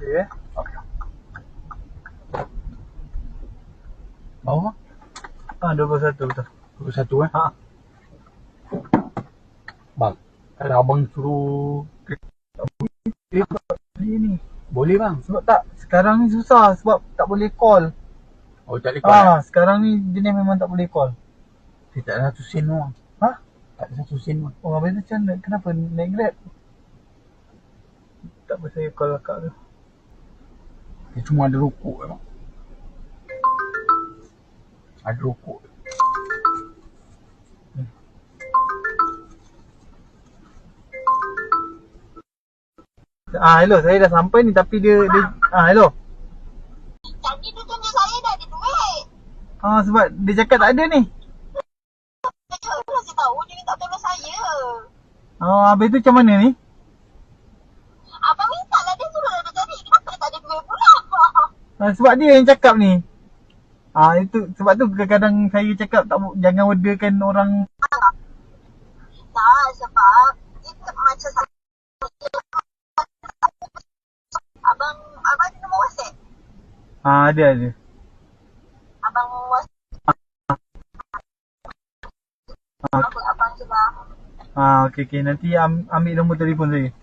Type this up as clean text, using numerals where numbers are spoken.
Ya. Okey. Berapa? 21 betul. 21 Ha. Bang, kalau abang suruh Ni ni. boleh bang. Sebab tak sekarang ni susah sebab tak boleh call. Oh, tak boleh call. Sekarang ni jenis memang tak boleh call. Dia tak ada 1 sen bang. Ha? Tak ada 1 sen bang. Oh, habis tu macam mana? Kenapa naik Grab? Tak apa saya call akak tu. Dia cuma ada rokok bang. Ada rokok. Hello, saya dah sampai ni tapi dia hello. Tadi dia tunjuk saya dah ada duit. Sebab dia cakap tak ada ni. Saya kasih tahu dia minta tolong saya. Habis tu macam mana ni? Abang minta lah dia suruh dia cari. Kenapa dia tak ada duit pula? Sebab dia yang cakap ni. Itu sebab tu kadang-kadang saya cakap jangan orderkan orang. Tak, sebab dia macam saya. Abang ada nombor WhatsApp? Ada. Abang WhatsApp? Abang cuba. Okey. Nanti ambil nombor telefon saya.